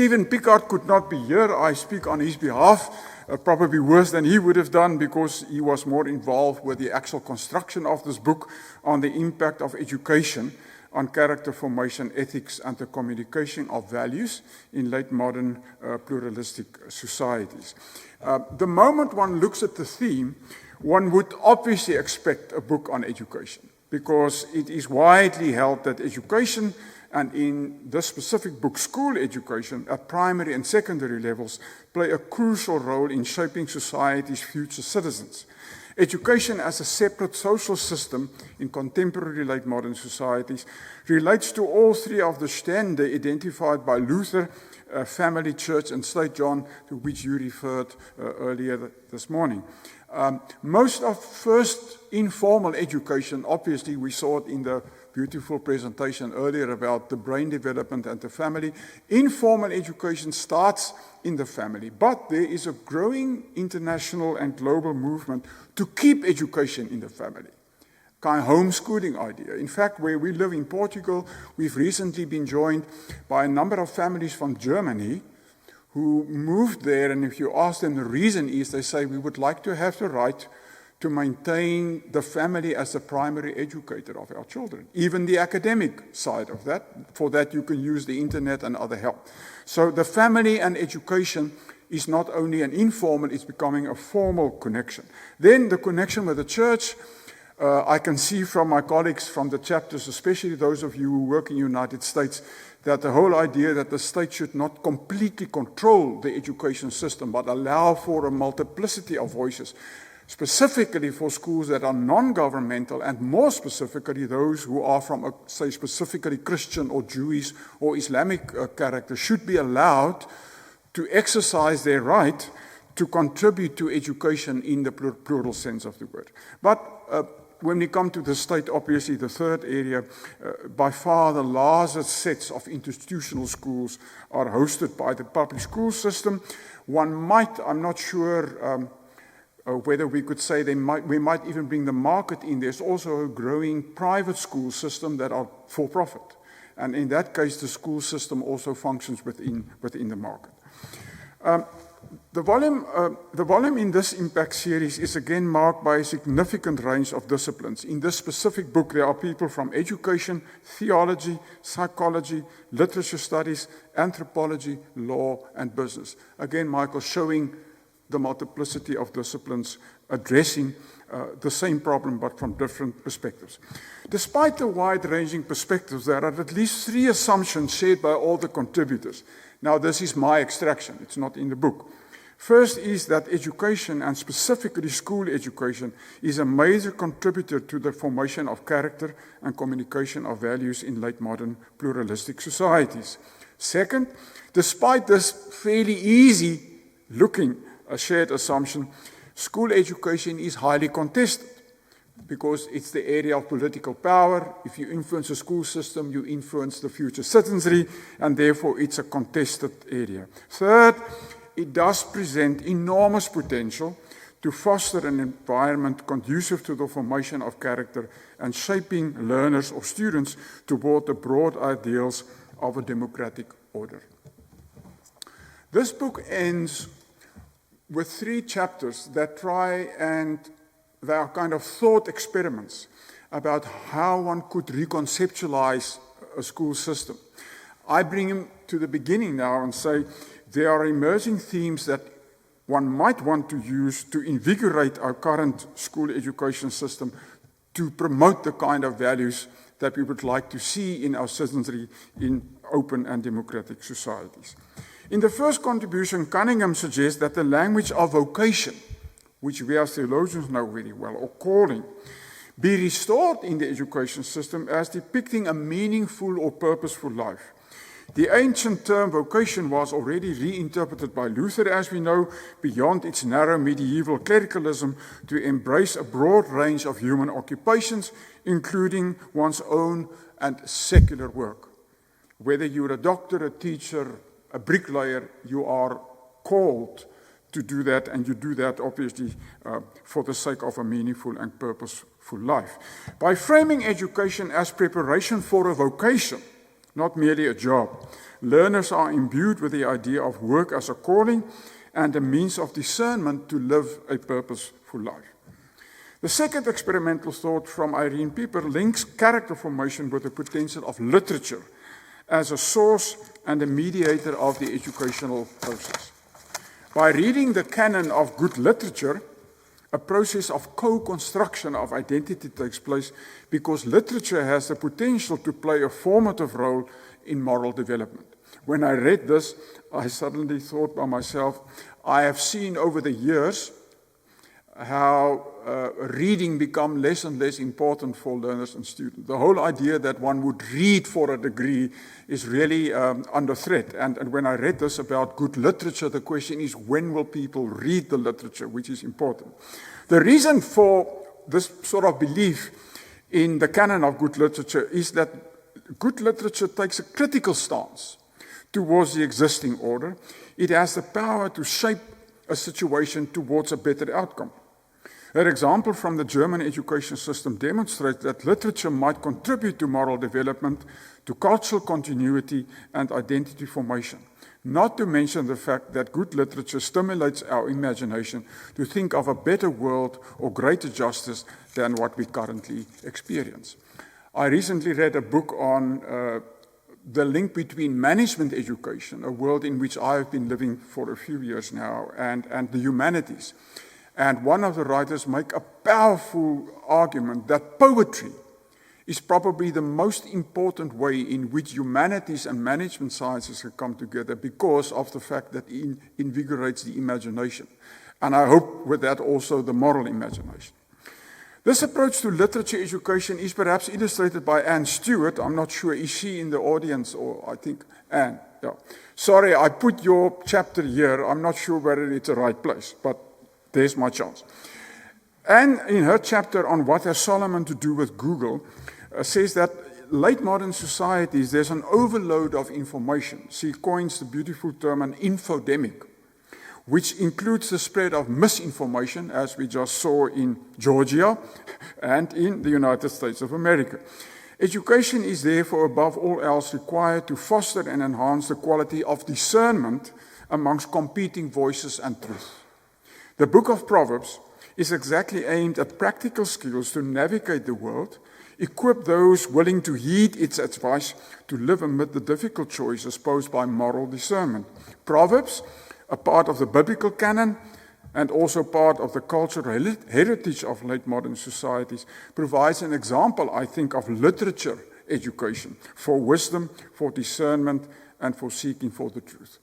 Stephen Pickard could not be here. I speak on his behalf, probably worse than he would have done because he was more involved with the actual construction of this book on the impact of education on character formation, ethics, and the communication of values in late modern pluralistic societies. The moment one looks at the theme, one would obviously expect a book on education, because it is widely held that education, and in this specific book, school education at primary and secondary levels, play a crucial role in shaping society's future citizens. Education as a separate social system in contemporary late modern societies relates to all three of the Stände identified by Luther, family, church, and state, John, to which you referred earlier this morning. Most of first informal education, obviously we saw it in the beautiful presentation earlier about the brain development and the family. Informal education starts in the family, but there is a growing international and global movement to keep education in the family. Kind of homeschooling idea. In fact, where we live in Portugal, we've recently been joined by a number of families from Germany who moved there, and if you ask them, the reason is they say we would like to have the right to maintain the family as the primary educator of our children, even the academic side of that. For that, you can use the internet and other help. So the family and education is not only an informal, it's becoming a formal connection. Then the connection with the church, I can see from my colleagues from the chapters, especially those of you who work in the United States, that the whole idea that the state should not completely control the education system, but allow for a multiplicity of voices, specifically for schools that are non-governmental, and more specifically those who are from, say, specifically Christian or Jewish or Islamic character, should be allowed to exercise their right to contribute to education in the plural sense of the word. But when we come to the state, obviously the third area, by far the largest sets of institutional schools are hosted by the public school system. One might, I'm not sure whether we could say we might even bring the market in. There's also a growing private school system that are for profit. And in that case, the school system also functions within the market. The volume in this impact series is again marked by a significant range of disciplines. In this specific book, there are people from education, theology, psychology, literature studies, anthropology, law, and business. Again, Michael, showing the multiplicity of disciplines addressing the same problem but from different perspectives. Despite the wide-ranging perspectives, there are at least three assumptions shared by all the contributors. Now, this is my extraction. It's not in the book. First is that education, and specifically school education, is a major contributor to the formation of character and communication of values in late modern pluralistic societies. Second, despite this fairly easy-looking shared assumption, school education is highly contested because it's the area of political power. If you influence the school system, you influence the future citizenry, and therefore it's a contested area. Third, it does present enormous potential to foster an environment conducive to the formation of character and shaping learners or students toward the broad ideals of a democratic order. This book ends with 3 chapters that try, and they are kind of thought experiments about how one could reconceptualize a school system. I bring him to the beginning now and say there are emerging themes that one might want to use to invigorate our current school education system to promote the kind of values that we would like to see in our citizenry in open and democratic societies. In the first contribution, Cunningham suggests that the language of vocation, which we as theologians know very well, or calling, be restored in the education system as depicting a meaningful or purposeful life. The ancient term vocation was already reinterpreted by Luther, as we know, beyond its narrow medieval clericalism to embrace a broad range of human occupations, including one's own and secular work. Whether you're a doctor, a teacher, a bricklayer, you are called to do that, and you do that obviously for the sake of a meaningful and purposeful life. By framing education as preparation for a vocation, not merely a job. Learners are imbued with the idea of work as a calling and a means of discernment to live a purposeful life. The second experimental thought from Irene Pieper links character formation with the potential of literature as a source and a mediator of the educational process. By reading the canon of good literature, a process of co-construction of identity takes place because literature has the potential to play a formative role in moral development. When I read this, I suddenly thought by myself, I have seen over the years how reading become less and less important for learners and students. The whole idea that one would read for a degree is really under threat. And when I read this about good literature, the question is, when will people read the literature, which is important. The reason for this sort of belief in the canon of good literature is that good literature takes a critical stance towards the existing order. It has the power to shape a situation towards a better outcome. An example from the German education system demonstrates that literature might contribute to moral development, to cultural continuity, and identity formation. Not to mention the fact that good literature stimulates our imagination to think of a better world or greater justice than what we currently experience. I recently read a book on the link between management education, a world in which I have been living for a few years now, and the humanities. And one of the writers make a powerful argument that poetry is probably the most important way in which humanities and management sciences can come together because of the fact that it invigorates the imagination. And I hope with that also the moral imagination. This approach to literature education is perhaps illustrated by Anne Stewart. I'm not sure, is she in the audience, or I think Anne, yeah. Sorry, I put your chapter here. I'm not sure whether it's the right place, but there's my chance. And in her chapter on What Has Solomon to Do with Google, says that late modern societies, there's an overload of information. She coins the beautiful term an infodemic, which includes the spread of misinformation, as we just saw in Georgia and in the United States of America. Education is therefore, above all else, required to foster and enhance the quality of discernment amongst competing voices and truth. The book of Proverbs is exactly aimed at practical skills to navigate the world, equip those willing to heed its advice to live amid the difficult choices posed by moral discernment. Proverbs, a part of the biblical canon and also part of the cultural heritage of late modern societies, provides an example, I think, of literature education for wisdom, for discernment, and for seeking for the truth.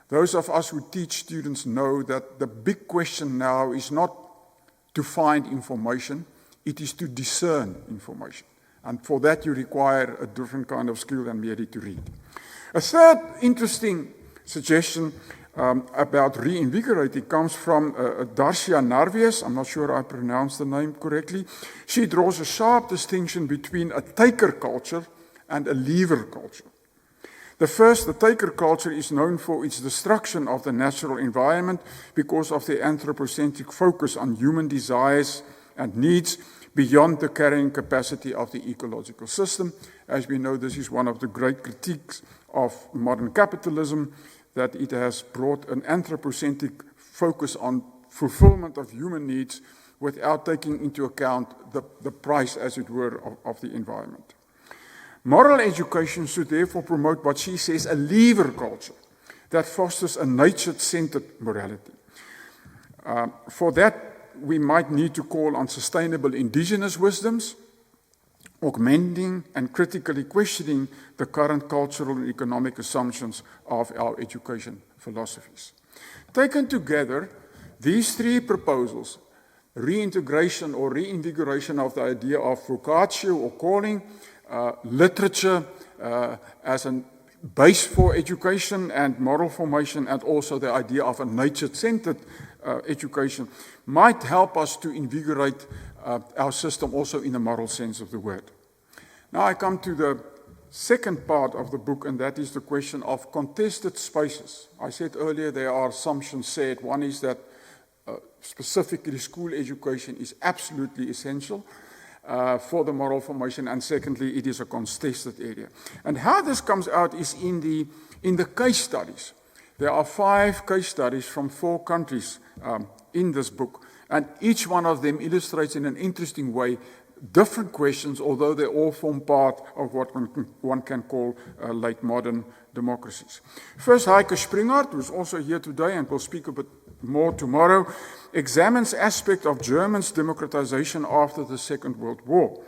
Those of us who teach students know that the big question now is not to find information, it is to discern information. And for that you require a different kind of skill than merely to read. A third interesting suggestion about reinvigorating comes from Darcia Narvies. I'm not sure I pronounced the name correctly. She draws a sharp distinction between a taker culture and a leaver culture. The taker culture is known for its destruction of the natural environment because of the anthropocentric focus on human desires and needs beyond the carrying capacity of the ecological system. As we know, this is one of the great critiques of modern capitalism, that it has brought an anthropocentric focus on fulfillment of human needs without taking into account the price, as it were, of the environment. Moral education should therefore promote what she says a lever culture that fosters a nature-centered morality. For that, we might need to call on sustainable indigenous wisdoms, augmenting and critically questioning the current cultural and economic assumptions of our education philosophies. Taken together, these three proposals, reintegration or reinvigoration of the idea of vocatio or calling, literature as a base for education and moral formation, and also the idea of a nature-centered education, might help us to invigorate our system also in the moral sense of the word. Now I come to the second part of the book, and that is the question of contested spaces. I said earlier there are assumptions said. One is that specifically school education is absolutely essential, for the moral formation, and secondly, it is a contested area. And how this comes out is in the case studies. There are 5 case studies from 4 countries in this book, and each one of them illustrates in an interesting way different questions, although they all form part of what one can call late modern democracies. First, Heike Springhardt, who's also here today and will speak a bit more tomorrow, examines aspects of Germany's democratization after the Second World War.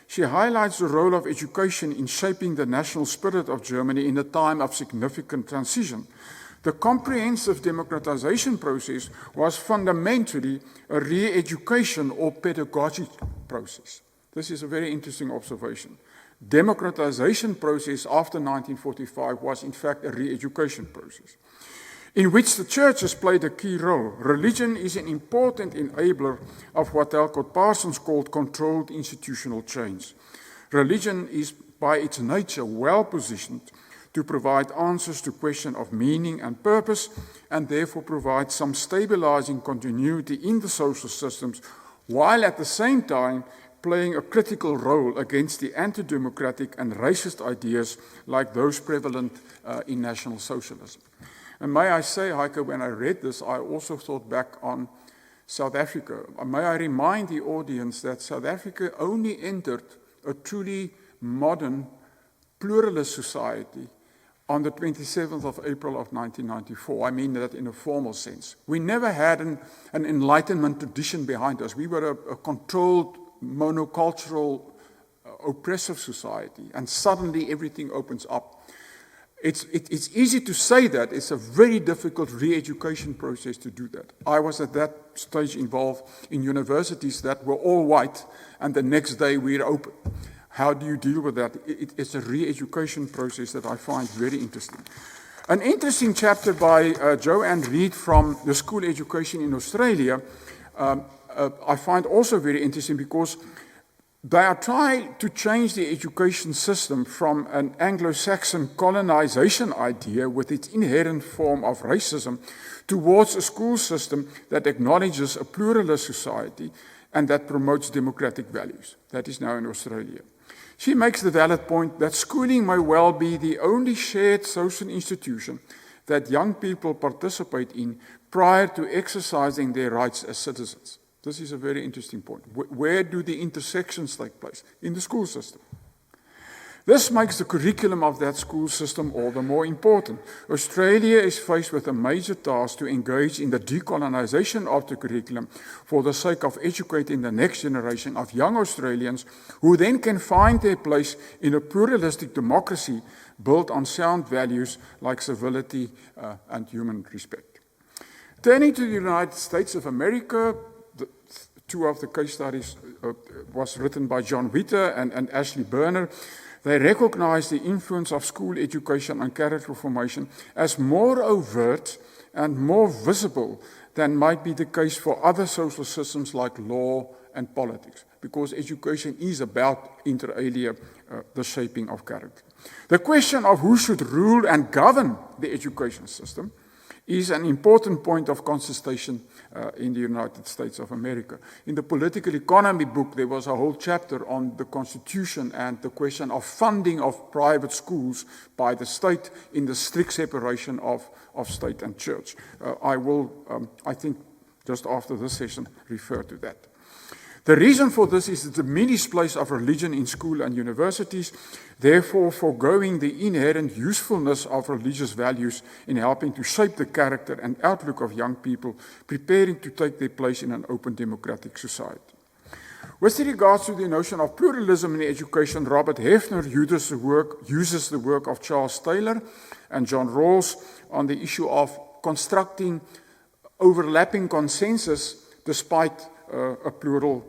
She highlights the role of education in shaping the national spirit of Germany in a time of significant transition. The comprehensive democratization process was fundamentally a re-education or pedagogic process. This is a very interesting observation. Democratization process after 1945 was in fact a re-education process, in which the church has played a key role. Religion is an important enabler of what Talcott Parsons called controlled institutional change. Religion is by its nature well positioned to provide answers to questions of meaning and purpose, and therefore provide some stabilizing continuity in the social systems, while at the same time playing a critical role against the anti-democratic and racist ideas like those prevalent in National Socialism. And may I say, Heike, when I read this, I also thought back on South Africa. May I remind the audience that South Africa only entered a truly modern, pluralist society on the 27th of April of 1994. I mean that in a formal sense. We never had an Enlightenment tradition behind us. We were a controlled, monocultural, oppressive society, and suddenly everything opens up. It's easy to say that. It's a very difficult re-education process to do that. I was at that stage involved in universities that were all white, and the next day we're open. How do you deal with that? It's a re-education process that I find very interesting. An interesting chapter by Joanne Reid from the school education in Australia, I find also very interesting, because they are trying to change the education system from an Anglo-Saxon colonization idea with its inherent form of racism towards a school system that acknowledges a pluralist society and that promotes democratic values. That is now in Australia. She makes the valid point that schooling may well be the only shared social institution that young people participate in prior to exercising their rights as citizens. This is a very interesting point. Where do the intersections take place? In the school system. This makes the curriculum of that school system all the more important. Australia is faced with a major task to engage in the decolonization of the curriculum for the sake of educating the next generation of young Australians who then can find their place in a pluralistic democracy built on sound values like civility and human respect. Turning to the United States of America, two of the case studies was written by John Witter and Ashley Berner. They recognize the influence of school education on character formation as more overt and more visible than might be the case for other social systems like law and politics, because education is about inter alia, the shaping of character. The question of who should rule and govern the education system is an important point of contestation in the United States of America. In the political economy book, there was a whole chapter on the Constitution and the question of funding of private schools by the state in the strict separation of state and church. I will, I think, just after this session, refer to that. The reason for this is the diminished place of religion in school and universities, therefore foregoing the inherent usefulness of religious values in helping to shape the character and outlook of young people preparing to take their place in an open democratic society. With regards to the notion of pluralism in education, Robert Hefner uses the work of Charles Taylor and John Rawls on the issue of constructing overlapping consensus despite a plural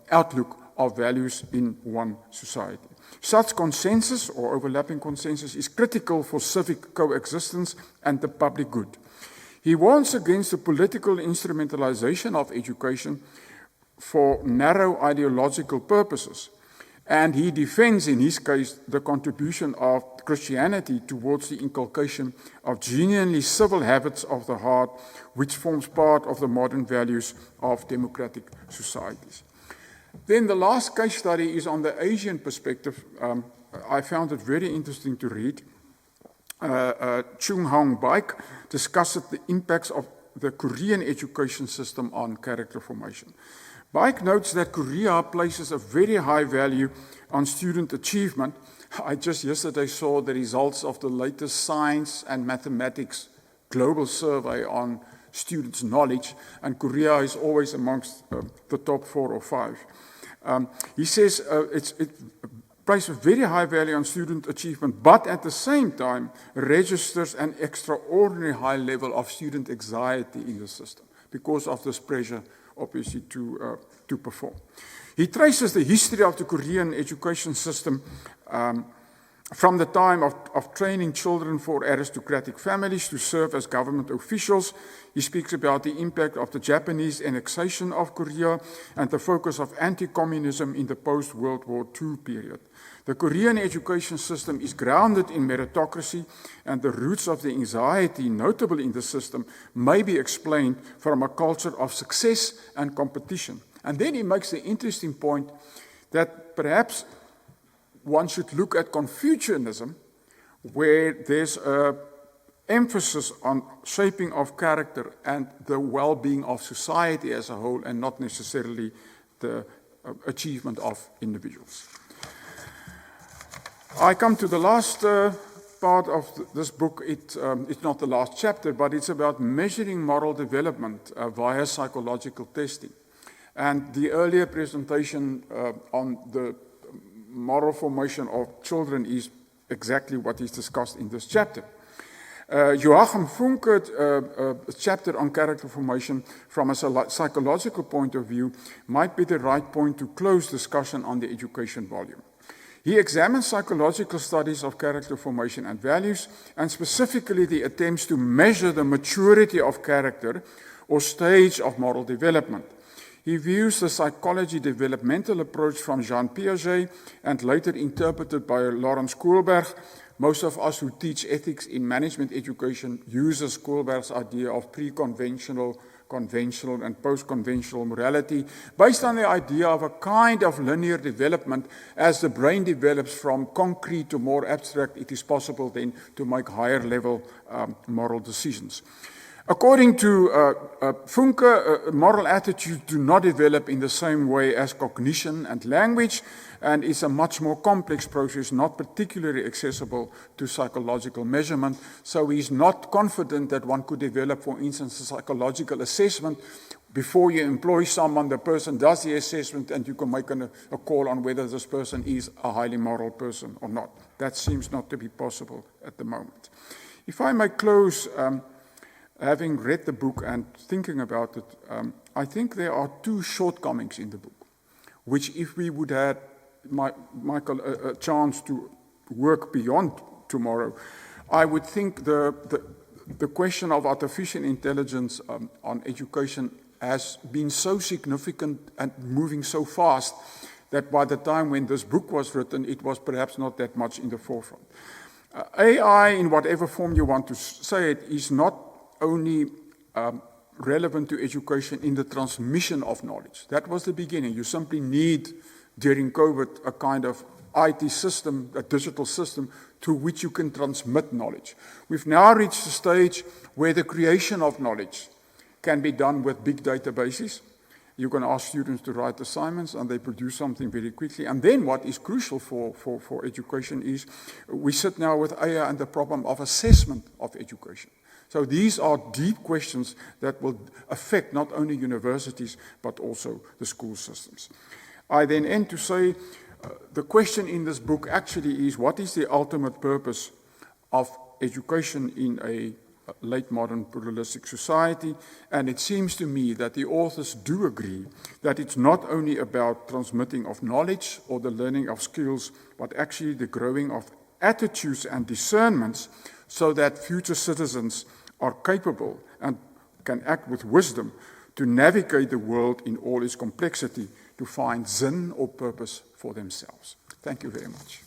outlook of values in one society. Such consensus or overlapping consensus is critical for civic coexistence and the public good. He warns against the political instrumentalization of education for narrow ideological purposes, and he defends, in his case, the contribution of Christianity towards the inculcation of genuinely civil habits of the heart, which forms part of the modern values of democratic societies. Then the last case study is on the Asian perspective. I found it very interesting to read. Chung Hong Baik discusses the impacts of the Korean education system on character formation. Baik notes that Korea places a very high value on student achievement. I just yesterday saw the results of the latest science and mathematics global survey on students' knowledge, and Korea is always amongst the top 4 or 5. He says it places a very high value on student achievement, but at the same time registers an extraordinary high level of student anxiety in the system because of this pressure, obviously, to perform. He traces the history of the Korean education system from the time of training children for aristocratic families to serve as government officials. He speaks about the impact of the Japanese annexation of Korea and the focus of anti-communism in the post-World War II period. The Korean education system is grounded in meritocracy, and the roots of the anxiety notable in the system may be explained from a culture of success and competition. And then he makes the interesting point that perhaps one should look at Confucianism, where there's an emphasis on shaping of character and the well-being of society as a whole, and not necessarily the achievement of individuals. I come to the last part of this book. It's not the last chapter, but it's about measuring moral development via psychological testing. And the earlier presentation on the moral formation of children is exactly what is discussed in this chapter. Joachim Funke's chapter on character formation from a psychological point of view might be the right point to close discussion on the education volume. He examines psychological studies of character formation and values, and specifically the attempts to measure the maturity of character or stage of moral development. He views the psychology developmental approach from Jean Piaget and later interpreted by Lawrence Kohlberg. Most of us who teach ethics in management education uses Kohlberg's idea of pre-conventional, conventional, and post-conventional morality based on the idea of a kind of linear development. As the brain develops from concrete to more abstract, it is possible then to make higher level moral decisions. According to Funke, moral attitudes do not develop in the same way as cognition and language, and it's a much more complex process, not particularly accessible to psychological measurement. So he's not confident that one could develop, for instance, a psychological assessment. Before you employ someone, the person does the assessment, and you can make a call on whether this person is a highly moral person or not. That seems not to be possible at the moment. If I may close, having read the book and thinking about it, I think there are 2 shortcomings in the book, which if we would have, Michael, a chance to work beyond tomorrow, I would think the question of artificial intelligence on education has been so significant and moving so fast that by the time when this book was written, it was perhaps not that much in the forefront. AI, in whatever form you want to say it, is not only relevant to education in the transmission of knowledge. That was the beginning. You simply need, during COVID, a kind of IT system, a digital system, to which you can transmit knowledge. We've now reached a stage where the creation of knowledge can be done with big databases. You can ask students to write assignments, and they produce something very quickly. And then what is crucial for education is we sit now with AI and the problem of assessment of education. So these are deep questions that will affect not only universities, but also the school systems. I then end to say the question in this book actually is, what is the ultimate purpose of education in a late modern pluralistic society? And it seems to me that the authors do agree that it's not only about transmitting of knowledge or the learning of skills, but actually the growing of attitudes and discernments so that future citizens are capable and can act with wisdom to navigate the world in all its complexity, to find zin or purpose for themselves. Thank you very much.